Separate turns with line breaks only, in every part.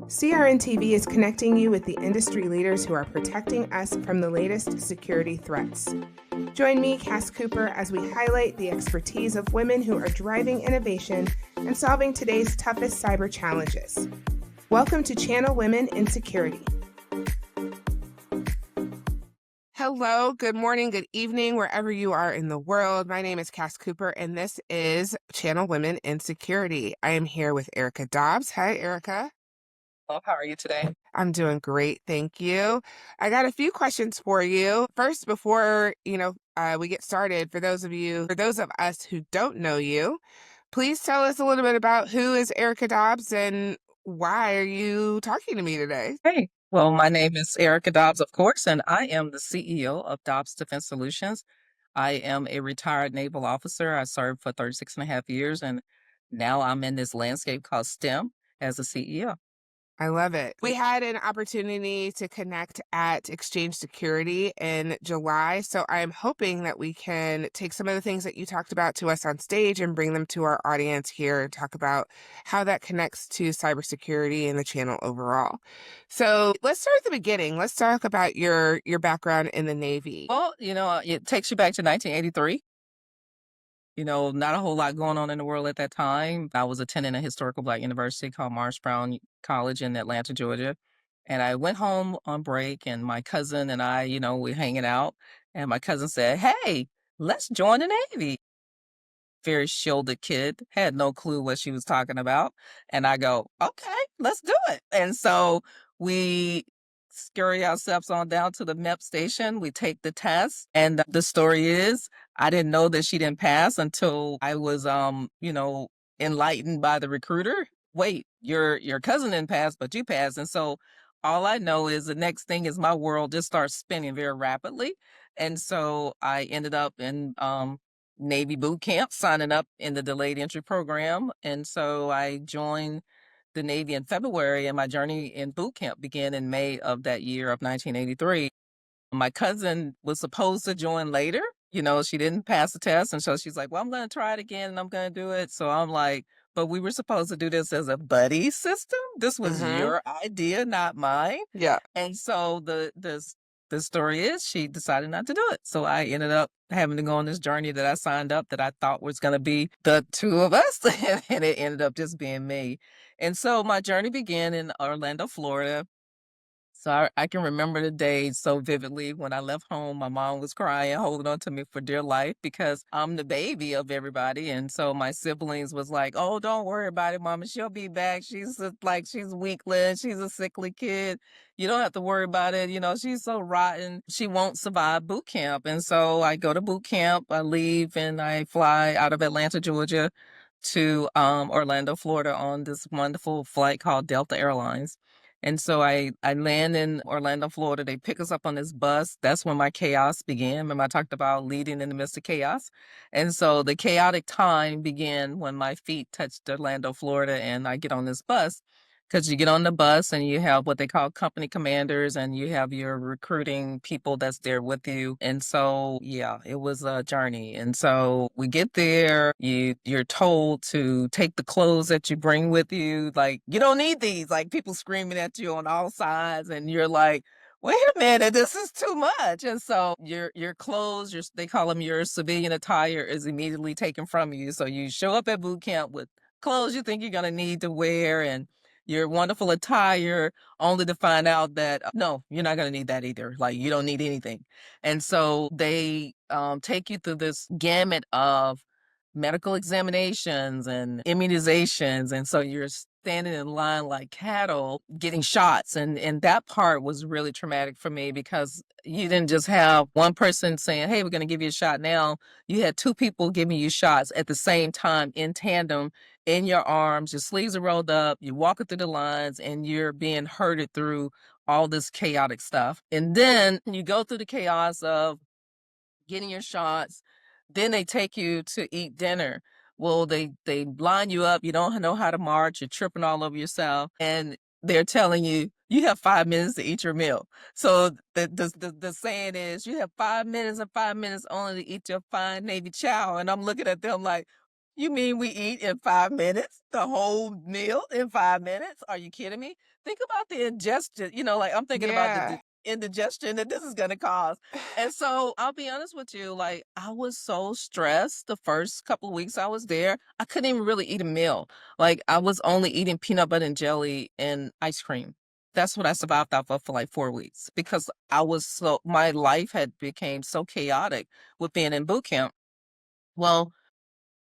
CRN TV is connecting you with the industry leaders who are protecting us from the latest security threats. Join me, Cass Cooper, as we highlight the expertise of women who are driving innovation and solving today's toughest cyber challenges. Welcome to Channel Women in Security. Hello, good morning, good evening, wherever you are in the world. My name is Cass Cooper, and this is Channel Women in Security. I am here with Erika Dobbs. Hi, Erika.
How are you today?
I'm doing great, thank you. I got a few questions for you. First, before we get started, for those of us who don't know you, please tell us a little bit about who is Erika Dobbs and why are you talking to me today?
Hey, well, my name is Erika Dobbs, of course, and I am the CEO of Dobbs Defense Solutions. I am a retired naval officer. I served for 36 and a half years, and now I'm in this landscape called STEM as a CEO.
I love it. We had an opportunity to connect at Exchange Security in July, so I'm hoping that we can take some of the things that you talked about to us on stage and bring them to our audience here and talk about how that connects to cybersecurity and the channel overall. So let's start at the beginning. Let's talk about your background in the Navy.
Well, it takes you back to 1983. Not a whole lot going on in the world at that time. I was attending a historical Black university called Morris Brown College in Atlanta, Georgia. And I went home on break, and my cousin and I, we're hanging out. And my cousin said, "Hey, let's join the Navy." Very shielded kid, had no clue what she was talking about. And I go, "Okay, let's do it." And so we scurry ourselves on down to the MEP station. We take the test. And the story is, I didn't know that she didn't pass until I was, enlightened by the recruiter. "Wait, your cousin didn't pass, but you passed." And so all I know is the next thing is my world just starts spinning very rapidly. And so I ended up in Navy boot camp, signing up in the delayed entry program. And so I joined the Navy in February, and my journey in boot camp began in May of that year of 1983. My cousin was supposed to join later. She didn't pass the test. And so she's like, "Well, I'm going to try it again and I'm going to do it." So I'm like, "But we were supposed to do this as a buddy system. This was your idea, not mine."
Yeah.
And so the story is she decided not to do it. So I ended up having to go on this journey that I signed up that I thought was going to be the two of us. And it ended up just being me. And so my journey began in Orlando, Florida. So I can remember the day so vividly. When I left home, my mom was crying, holding on to me for dear life because I'm the baby of everybody. And so my siblings was like, "Oh, don't worry about it, Mama. She'll be back. She's weakling. She's a sickly kid. You don't have to worry about it. She's so rotten. She won't survive boot camp." And so I go to boot camp. I leave and I fly out of Atlanta, Georgia to Orlando, Florida on this wonderful flight called Delta Airlines. And so I land in Orlando, Florida. They pick us up on this bus. That's when my chaos began. Remember, I talked about leading in the midst of chaos. And so the chaotic time began when my feet touched Orlando, Florida, and I get on this bus. Because you get on the bus and you have what they call company commanders, and you have your recruiting people that's there with you. And so, yeah, it was a journey. And so we get there, you're told to take the clothes that you bring with you. Like, "You don't need these." Like, people screaming at you on all sides, and you're like, "Wait a minute, this is too much." And so your clothes, they call them your civilian attire, is immediately taken from you. So you show up at boot camp with clothes you think you're going to need to wear and your wonderful attire, only to find out that no, you're not going to need that either. Like, you don't need anything. And so they take you through this gamut of medical examinations and immunizations. And so you're standing in line like cattle getting shots. And that part was really traumatic for me because you didn't just have one person saying, "Hey, we're going to give you a shot now." You had two people giving you shots at the same time in tandem in your arms. Your sleeves are rolled up. You're walking through the lines and you're being herded through all this chaotic stuff. And then you go through the chaos of getting your shots. Then they take you to eat dinner. Well, they line you up. You don't know how to march. You're tripping all over yourself. And they're telling you, you have 5 minutes to eat your meal. So the saying is, you have 5 minutes and 5 minutes only to eat your fine Navy chow. And I'm looking at them like, You mean we eat in 5 minutes? The whole meal in 5 minutes? Are you kidding me? Think about the ingestion, like, I'm thinking about the
Yeah.
indigestion that this is gonna cause. And so, I'll be honest with you, like, I was so stressed the first couple of weeks I was there, I couldn't even really eat a meal. Like, I was only eating peanut butter and jelly and ice cream. That's what I survived off of for, like, 4 weeks because my life had became so chaotic with being in boot camp. Well,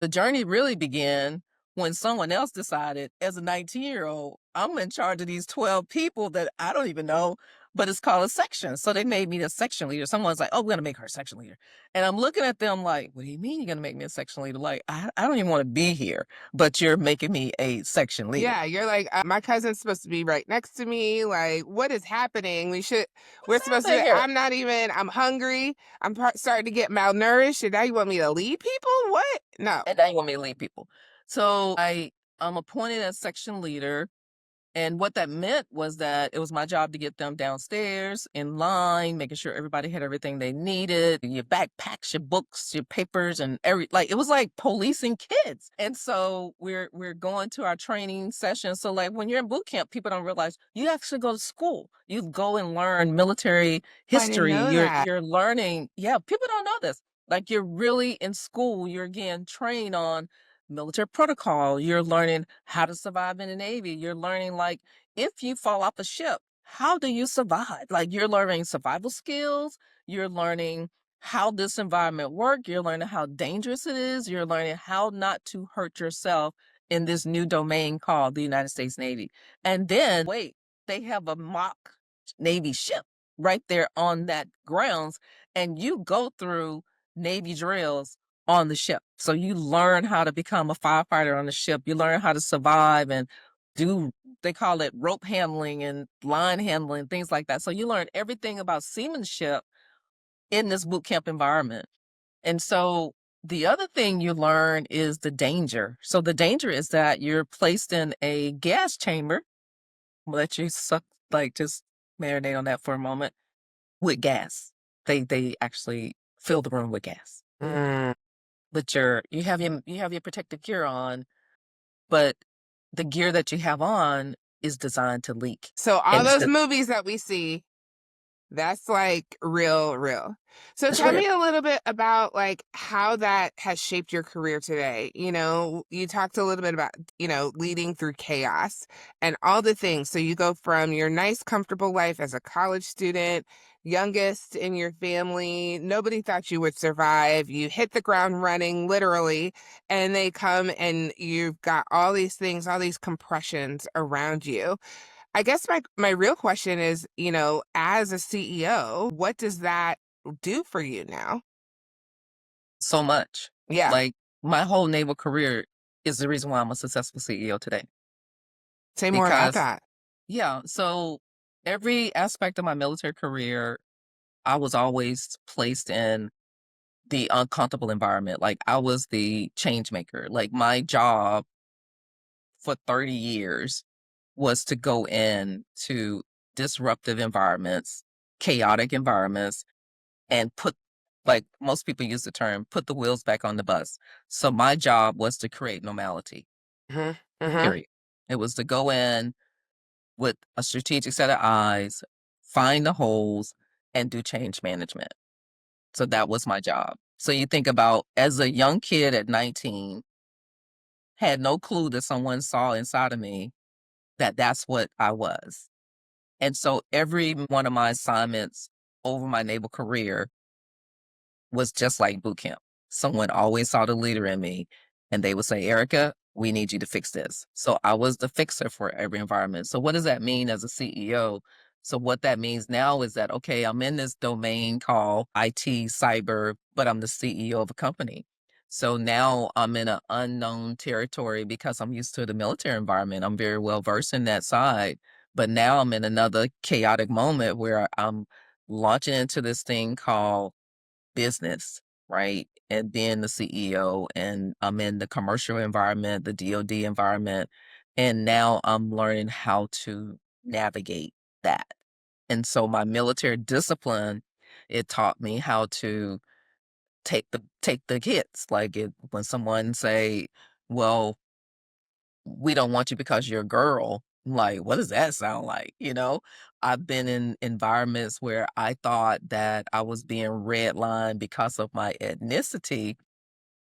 the journey really began when someone else decided, as a 19-year-old, I'm in charge of these 12 people that I don't even know, but it's called a section. So they made me the section leader. Someone's like, oh, we're going to make her a section leader. And I'm looking at them like, what do you mean you're going to make me a section leader? Like, I don't even want to be here, but you're making me a section leader.
Yeah, you're like, my cousin's supposed to be right next to me. Like, what is happening? We're
What's
supposed
happening
to,
here?
I'm hungry. Starting to get malnourished. And now you want me to lead people? What? No.
And now you want me to lead people. So I'm appointed as section leader. And what that meant was that it was my job to get them downstairs in line, making sure everybody had everything they needed, your backpacks, your books, your papers, and it was like policing kids. And so we're going to our training session. So like when you're in boot camp, people don't realize you actually go to school. You go and learn military
Oh, I didn't
history.
know
You're
that.
you're learning, yeah, people don't know this. Like you're really in school, you're again trained on military protocol. You're learning how to survive in the Navy. You're learning, like, if you fall off a ship, how do you survive? Like, you're learning survival skills. You're learning how this environment works. You're learning how dangerous it is. You're learning how not to hurt yourself in this new domain called the United States Navy. And then, wait, they have a mock Navy ship right there on that grounds. And you go through Navy drills on the ship. So you learn how to become a firefighter on the ship. You learn how to survive and do, they call it rope handling and line handling, things like that. So you learn everything about seamanship in this boot camp environment. And so the other thing you learn is the danger. So the danger is that you're placed in a gas chamber. I'll let you suck, like just marinate on that for a moment, with gas. They actually fill the room with gas.
Mm.
But you have your protective gear on, but the gear that you have on is designed to leak.
So all
And it's
those
the
movies that we see, that's like real, real. So
it's
tell
real.
me a little bit about like how that has shaped your career today. You talked a little bit about, leading through chaos and all the things. So you go from your nice, comfortable life as a college student, youngest in your family, nobody thought you would survive. You hit the ground running, literally, and they come and you've got all these things, all these compressions around you. I guess my real question is, as a CEO, what does that do for you now?
So much.
Yeah.
Like, my whole naval career is the reason why I'm a successful CEO today.
Say more about
Because
that.
yeah, so every aspect of my military career, I was always placed in the uncomfortable environment. Like, I was the change maker. Like, my job for 30 years was to go in to disruptive environments, chaotic environments, and like most people use the term, put the wheels back on the bus. So my job was to create normality,
Mhm. Mhm.
period. It was to go in with a strategic set of eyes, find the holes, and do change management. So that was my job. So you think about, as a young kid at 19, had no clue that someone saw inside of me that that's what I was. And so every one of my assignments over my naval career was just like boot camp. Someone always saw the leader in me and they would say, Erica, we need you to fix this. So I was the fixer for every environment. So what does that mean as a CEO? So what that means now is that, okay, I'm in this domain called IT cyber, but I'm the CEO of a company. So now I'm in an unknown territory because I'm used to the military environment. I'm very well versed in that side. But now I'm in another chaotic moment where I'm launching into this thing called business, right? And being the CEO, and I'm in the commercial environment, the DoD environment, and now I'm learning how to navigate that. And so my military discipline, it taught me how to take the take the hits. Like when someone say, well, we don't want you because you're a girl. Like, what does that sound like? I've been in environments where I thought that I was being redlined because of my ethnicity,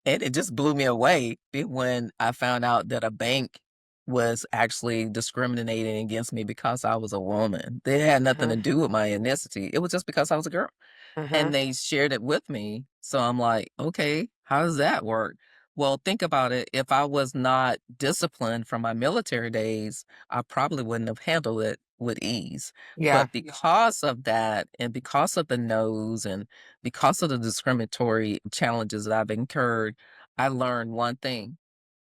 and it just blew me away when I found out that a bank was actually discriminating against me because I was a woman. They had nothing to
Mhm.
do with my ethnicity. It was just because I was a girl. And
Mhm.
they shared it with me. So I'm like, okay, how does that work? Well, think about it. If I was not disciplined from my military days, I probably wouldn't have handled it with ease.
Yeah.
But because of that, and because of the no's, and because of the discriminatory challenges that I've incurred, I learned one thing,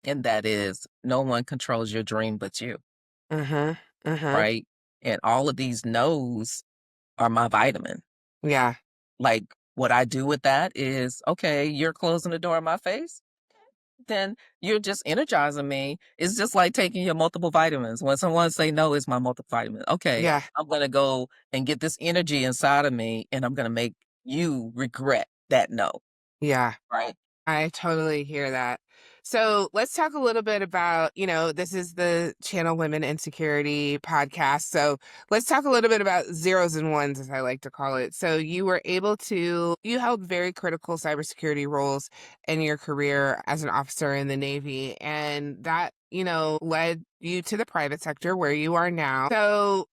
and that is no one controls your dream but you,
Mhm. Mhm.
right? And all of these no's are my vitamin.
Yeah.
Like, what I do with that is, okay, you're closing the door in my face, then you're just energizing me. It's just like taking your multiple vitamins. When someone say no, it's my multivitamin. Okay,
Yeah.
I'm gonna go and get this energy inside of me, and I'm gonna make you regret that no,
Yeah.
right?
I totally hear that. So let's talk a little bit about, this is the Channel Women in Security podcast. So let's talk a little bit about zeros and ones, as I like to call it. So you held very critical cybersecurity roles in your career as an officer in the Navy. And that, led you to the private sector where you are now. So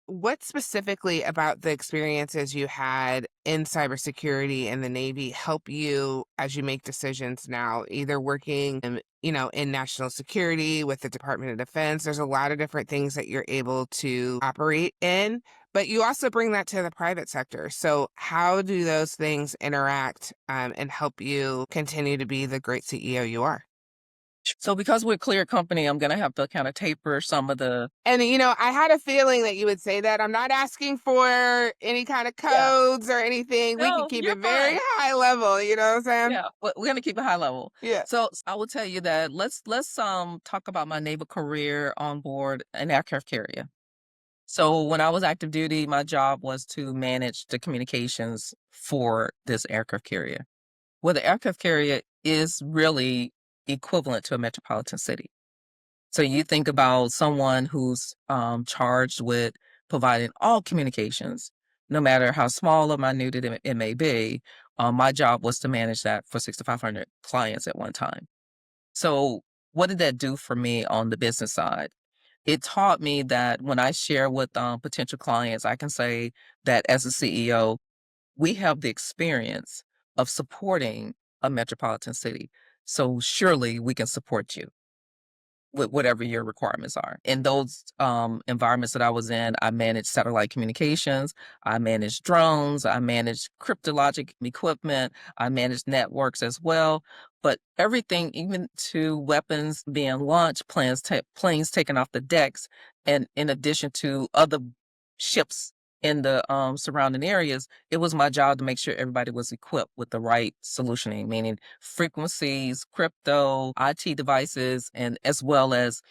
what specifically about the experiences you had in cybersecurity and the Navy help you as you make decisions now, either working, in national security with the Department of Defense? There's a lot of different things that you're able to operate in, but you also bring that to the private sector. So how do those things interact, and help you continue to be the great CEO you are?
So because we're a clear company, I'm gonna have to kind of taper some of the
And, I had a feeling that you would say that. I'm not asking for any kind of
yeah.
codes or anything. We can
No,
keep
you're
it very
fine.
high level, you know what I'm saying?
Yeah, but we're gonna keep it high level.
Yeah.
So I will tell you that let's talk about my naval career on board an aircraft carrier. So when I was active duty, my job was to manage the communications for this aircraft carrier. Well, the aircraft carrier is really equivalent to a metropolitan city. So you think about someone who's charged with providing all communications, no matter how small or minute it may be. My job was to manage that for 6,500 clients at one time. So what did that do for me on the business side? It taught me that when I share with potential clients, I can say that as a CEO, we have the experience of supporting a metropolitan city. So surely we can support you with whatever your requirements are. In those environments that I was in, I managed satellite communications, I managed drones, I managed cryptologic equipment, I managed networks as well. But everything, even to weapons being launched, planes taken off the decks, and in addition to other ships in the surrounding areas, it was my job to make sure everybody was equipped with the right solutioning, meaning frequencies, crypto, IT devices, and as well as,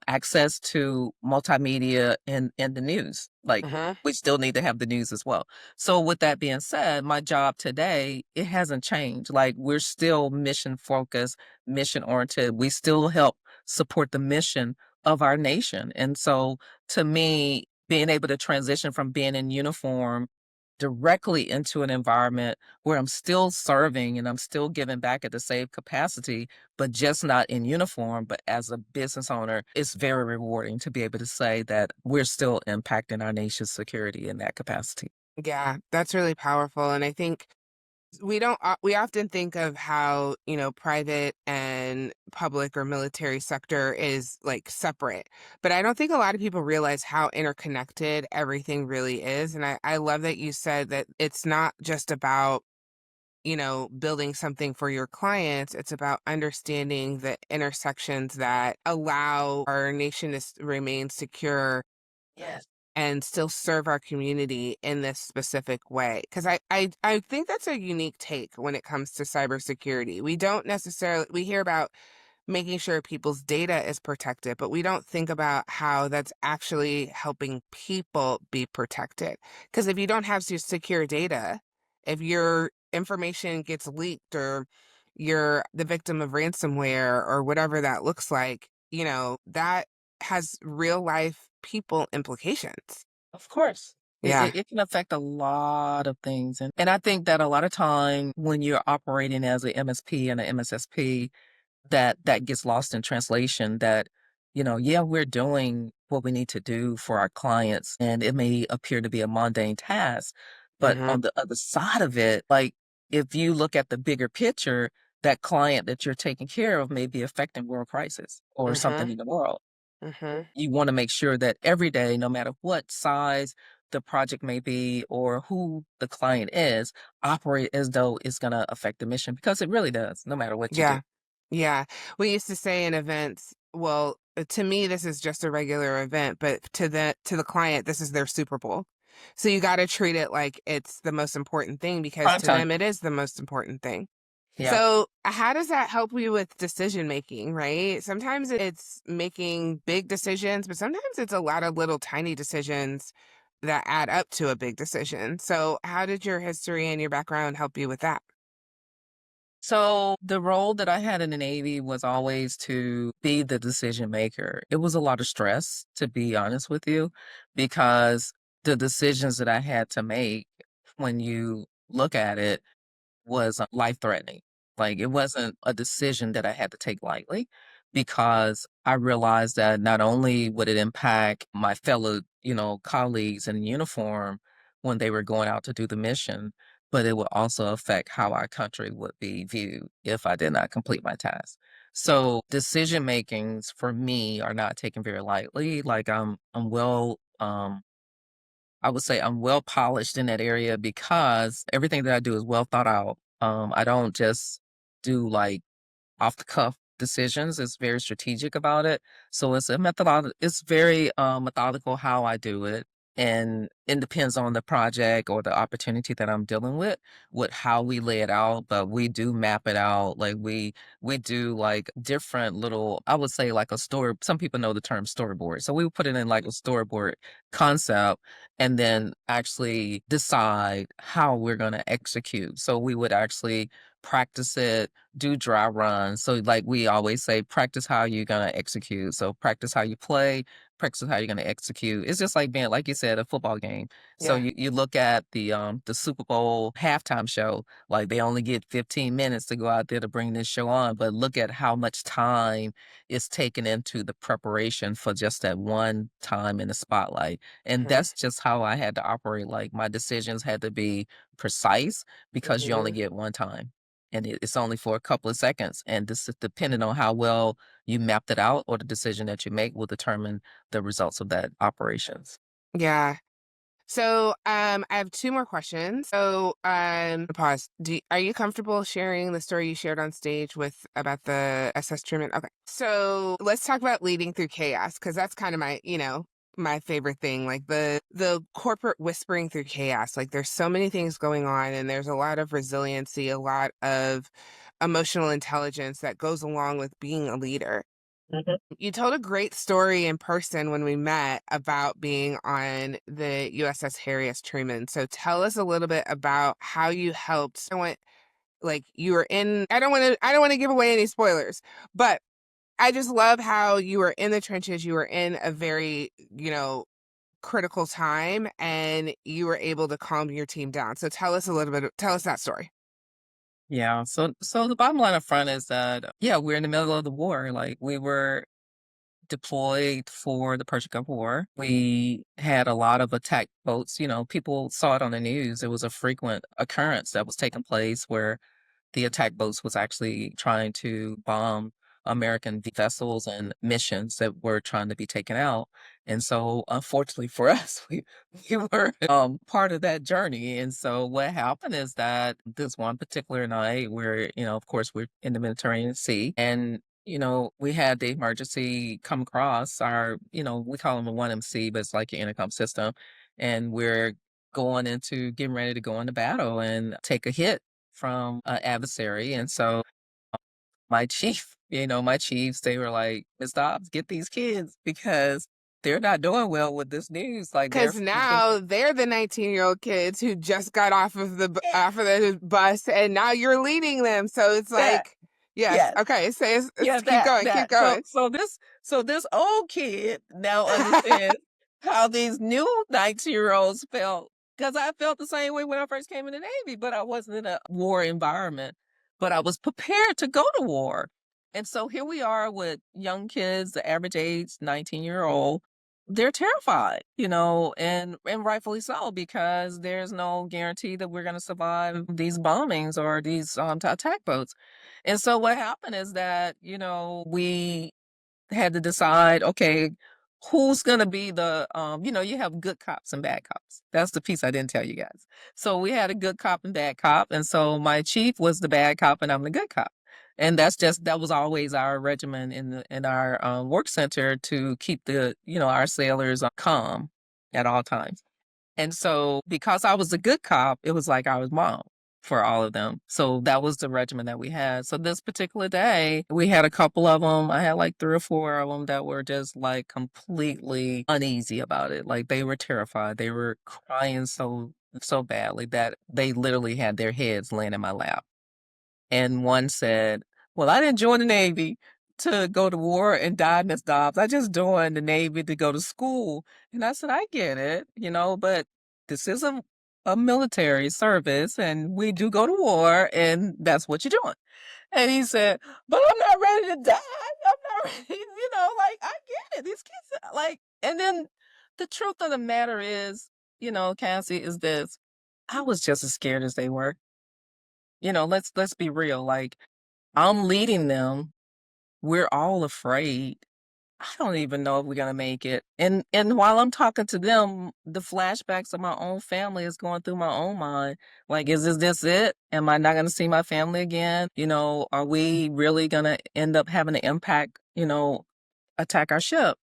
access to multimedia and the news. Like,
Hmm.
we still need to have the news as well. So with that being said, my job today, it hasn't changed. Like, we're still mission focused, mission oriented. We still help support the mission of our nation. And so to me, being able to transition from being in uniform directly into an environment where I'm still serving and I'm still giving back at the same capacity, but just not in uniform, but as a business owner, it's very rewarding to be able to say that we're still impacting our nation's security in that capacity.
Yeah, that's really powerful. And I think we often think of how, private and public or military sector is like separate, but I don't think a lot of people realize how interconnected everything really is. And I love that you said that it's not just about, building something for your clients. It's about understanding the intersections that allow our nation to remain secure
Yes.
and still serve our community in this specific way. Because I think that's a unique take when it comes to cybersecurity. We don't necessarily, we hear about making sure people's data is protected, but we don't think about how that's actually helping people be protected. Because if you don't have secure data, If your information gets leaked or you're the victim of ransomware or whatever that looks like, that has real life people implications.
Of course. It
Yeah.
it it can affect a lot of things, and I think that a lot of time when you're operating as a MSP and a MSSP, that gets lost in translation that, yeah, we're doing what we need to do for our clients, and it may appear to be a mundane task, but
Mhm.
on the other side of it, like, if you look at the bigger picture, that client that you're taking care of may be affecting world crisis or something
Mhm.
in the world.
Mhm.
You wanna make sure that every day, no matter what size the project may be or who the client is, operate as though it's gonna affect the mission because it really does, no matter what you do.
Yeah. Yeah. We used to say in events, well, to me this is just a regular event, but to the client this is their Super Bowl. So you got to treat it like it's the most important thing because
Prime
to
time.
them it is the most important thing.
Yeah.
So, how does that help you with decision making, right? Sometimes it's making big decisions, but sometimes it's a lot of little tiny decisions that add up to a big decision. So, how did your history and your background help you with that?
So the role that I had in the Navy was always to be the decision maker. It was a lot of stress, to be honest with you, because the decisions that I had to make when you look at it was life threatening. Like it wasn't a decision that I had to take lightly because I realized that not only would it impact my fellow, colleagues in uniform when they were going out to do the mission, but it would also affect how our country would be viewed if I did not complete my task. So decision makings for me are not taken very lightly. Like I'm well I would say I'm well polished in that area because everything that I do is well thought out. I don't just do like off the cuff decisions. It's very strategic about it. So it's very methodical how I do it. And it depends on the project or the opportunity that I'm dealing with how we lay it out. But we do map it out. Like we do like different little, I would say like a story. Some people know the term storyboard. So we would put it in like a storyboard concept and then actually decide how we're going to execute. So we would actually practice it, do dry runs. So like we always say, practice how you're gonna execute. So practice how you play, practice how you're gonna execute. It's just like being, like you said, a football game. So
Yeah.
you look at the Super Bowl halftime show, like they only get 15 minutes to go out there to bring this show on, but look at how much time is taken into the preparation for just that one time in the spotlight. And
Mhm.
that's just how I had to operate. Like my decisions had to be precise because you only
Mhm.
get one time and it's only for a couple of seconds. And this is depending on how well you mapped it out or the decision that you make will determine the results of that operations.
Yeah. So, I have two more questions. So, pause. Are you comfortable sharing the story you shared on stage with about the SS Truman? Okay. So, let's talk about leading through chaos because that's kind of my favorite thing. Like the corporate whispering through chaos. Like there's so many things going on, and there's a lot of resiliency, a lot of emotional intelligence that goes along with being a leader.
Mhm.
You told a great story in person when we met about being on the USS Harry S. Truman. So tell us a little bit about how you helped. Like you were in I don't want to give away any spoilers, but I just love how you were in the trenches, you were in a very, critical time and you were able to calm your team down. So tell us that story.
Yeah. So the bottom line up front is that yeah, we're in the middle of the war. Like we were deployed for the Persian Gulf War. We had a lot of attack boats. People saw it on the news. It was a frequent occurrence that was taking place where the attack boats was actually trying to bomb American vessels and missions that were trying to be taken out. And so, unfortunately for us, we were part of that journey. And so, what happened is that this one particular night, where of course, we're in the Mediterranean Sea, and we had the emergency come across we call them a 1MC, but it's like your intercom system. And we're getting ready to go into battle and take a hit from an adversary. And so my chiefs, they were like, Miss Dobbs, get these kids because they're not doing well with this news. Like they're
Because now they're the 19-year-old kids who just got off of off of the bus, and now you're leading them. So it's
that,
like, yes,
yes.
okay, say
Yeah,
keep going, keep
that. So
going.
this old kid now understands how these new 19-year-olds felt. Because I felt the same way when I first came in the Navy, but I wasn't in a war environment. But I was prepared to go to war. And so here we are with young kids, the average age 19-year-old. They're terrified, and rightfully so, because there's no guarantee that we're going to survive these bombings or these attack boats. And so what happened is that, we had to decide, okay, who's going to be you have good cops and bad cops. That's the piece I didn't tell you guys. So we had a good cop and bad cop. And so my chief was the bad cop and I'm the good cop. And that was always our regimen in our work center to keep our sailors calm at all times. And so because I was a good cop, it was like I was mom for all of them. So that was the regimen that we had. So this particular day, we had a couple of them. I had like 3 or 4 of them that were just like completely uneasy about it. Like they were terrified. They were crying so badly that they literally had their heads laying in my lap. And one said, "Well, I didn't join the Navy to go to war and die, Miss Dobbs. I just joined the Navy to go to school." And I said, "I get it, but this is a military service and we do go to war and that's what you're doing." And he said, "But I'm not ready to die. I'm not ready, like I get it. These kids like." And then the truth of the matter is, Cassie, is this. I was just as scared as they were. Let's be real. Like I'm leading them. We're all afraid. I don't even know if we're gonna make it. And while I'm talking to them, the flashbacks of my own family is going through my own mind. Like, is this it? Am I not gonna see my family again? Are we really gonna end up having an impact, attack our ship,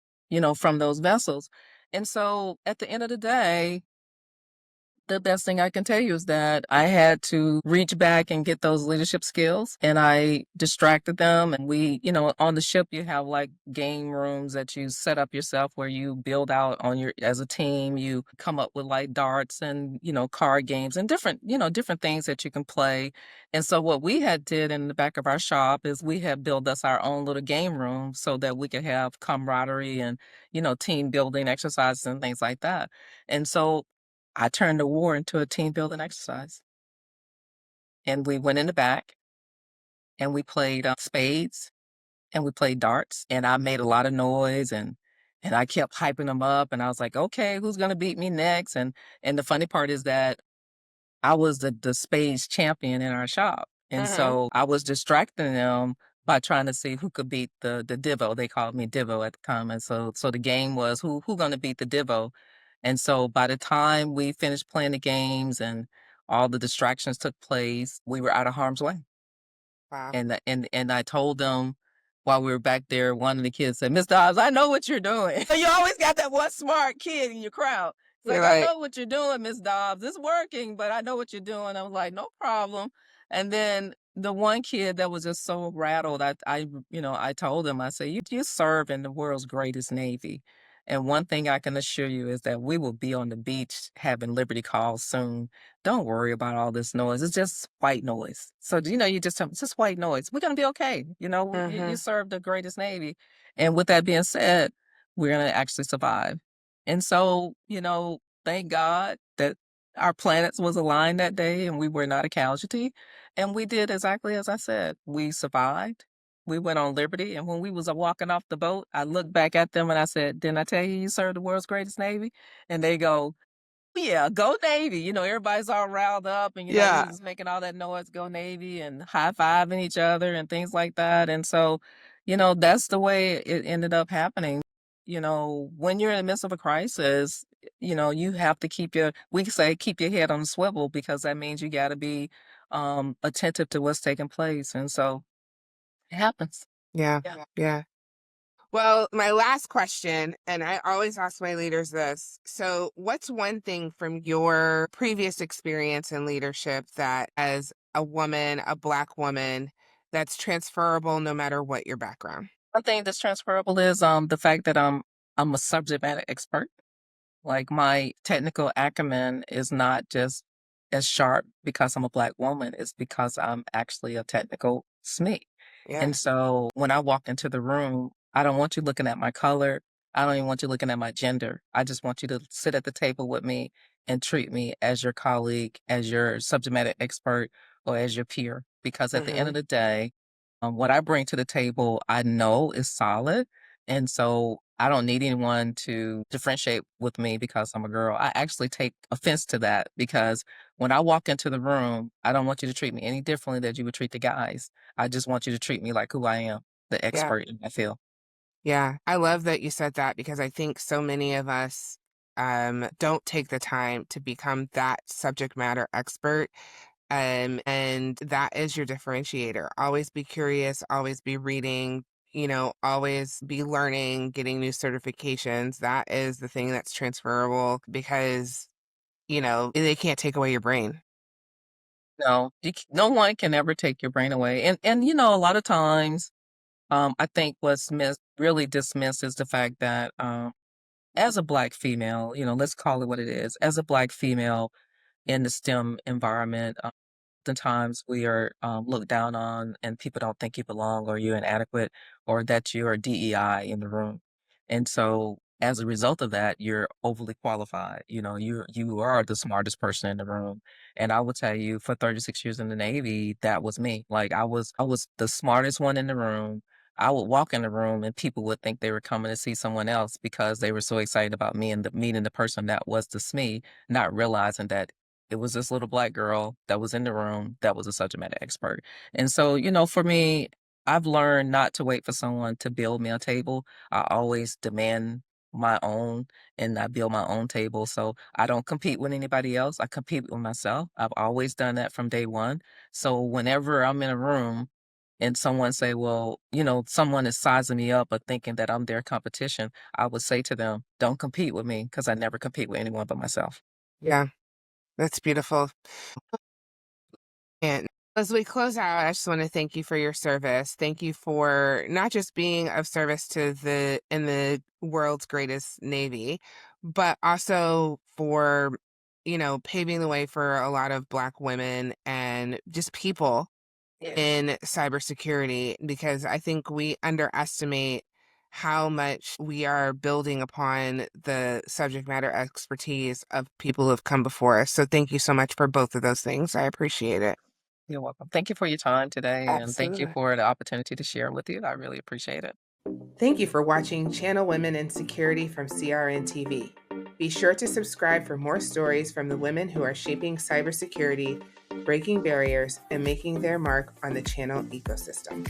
from those vessels? And so at the end of the day, the best thing I can tell you is that I had to reach back and get those leadership skills and I distracted them. And on the ship, you have like game rooms that you set up yourself where you build out as a team, you come up with like darts and, card games and different things that you can play. And so what we had did in the back of our shop is we had built us our own little game room so that we could have camaraderie and, team building exercises and things like that. And so I turned the war into a team building exercise. And we went in the back and we played spades and we played darts. And I made a lot of noise and I kept hyping them up. And I was like, okay, who's gonna beat me next? And the funny part is that I was the spades champion in our shop. And
Hmm.
so I was distracting them by trying to see who could beat the Divo. They called me Divo at the time. And so the game was who gonna beat the Divo. And so by the time we finished playing the games and all the distractions took place, we were out of harm's way.
Wow.
And I told them while we were back there, one of the kids said, "Miss Dobbs, I know what you're doing." You always got that one smart kid in your crowd. It's
You're
like, "I
like,
know what you're doing, Miss Dobbs. It's working, but I know what you're doing." I was like, "No problem." And then the one kid that was just so rattled, I told him, I said, "You serve in the world's greatest Navy. And one thing I can assure you is that we will be on the beach having Liberty calls soon. Don't worry about all this noise. It's just white noise." So, you just tell me, it's just white noise. We're going to be okay. You
hmm,
serve the greatest Navy. And with that being said, we're going to actually survive. And so, thank God that our planets was aligned that day and we were not a casualty. And we did exactly as I said. We survived. We went on Liberty. And when we was walking off the boat, I looked back at them and I said, "Didn't I tell you you serve the world's greatest Navy?" And they go, "Yeah, go Navy." Everybody's all riled up and, we
yeah,
was making all that noise, "Go Navy," and high-fiving each other and things like that. And so, that's the way it ended up happening. When you're in the midst of a crisis, you have to we say keep your head on the swivel because that means you got to be attentive to what's taking place. And so it happens.
yeah,
Yeah.
yeah. Well, my last question, and I always ask my leaders this. So, what's one thing from your previous experience in leadership that, as a woman, a Black woman, that's transferable no matter what your background?
One thing that's transferable is the fact that I'm a subject matter expert. Like, my technical acumen is not just as sharp because I'm a Black woman, it's because I'm actually a technical SME.
Yeah.
And so when I walk into the room, I don't want you looking at my color. I don't even want you looking at my gender. I just want you to sit at the table with me and treat me as your colleague, as your subject matter expert, or as your peer. Because at the end
Hmm.
of the day, what I bring to the table, I know is solid. And so I don't need anyone to differentiate with me because I'm a girl. I actually take offense to that because when I walk into the room, I don't want you to treat me any differently than you would treat the guys. I just want you to treat me like who I am, the
Yeah.
expert in my field.
Yeah. I love that you said that because I think so many of us don't take the time to become that subject matter expert. And that is your differentiator. Always be curious, always be reading, always be learning, getting new certifications. That is the thing that's transferable because, they can't take away your brain.
No, no one can ever take your brain away. And a lot of times, I think what's really dismissed is the fact that as a Black female, let's call it what it is, as a Black female in the STEM environment, oftentimes we are looked down on and people don't think you belong or you're inadequate or that you're a DEI in the room. And so as a result of that, you're overly qualified. You are the smartest person in the room. And I will tell you, for 36 years in the Navy, that was me. Like I was the smartest one in the room. I would walk in the room and people would think they were coming to see someone else because they were so excited about me and meeting the person that was the SME, not realizing that it was this little Black girl that was in the room that was a subject matter expert. And so, for me, I've learned not to wait for someone to build me a table. I always demand my own and I build my own table. So I don't compete with anybody else. I compete with myself. I've always done that from day one. So whenever I'm in a room and someone say, well, someone is sizing me up or thinking that I'm their competition, I would say to them, don't compete with me because I never compete with anyone but myself.
Yeah, that's beautiful. And as we close out, I just want to thank you for your service. Thank you for not just being of service to the world's greatest navy, but also for, paving the way for a lot of Black women and just people
Yes.
in cybersecurity because I think we underestimate how much we are building upon the subject matter expertise of people who have come before us. So thank you so much for both of those things. I appreciate it.
You're welcome. Thank you for your time today, and thank you
Absolutely.
for the opportunity to share with you. I really appreciate it.
Thank you for watching Channel Women in Security from CRN TV. Be sure to subscribe for more stories from the women who are shaping cybersecurity, breaking barriers, and making their mark on the channel ecosystem.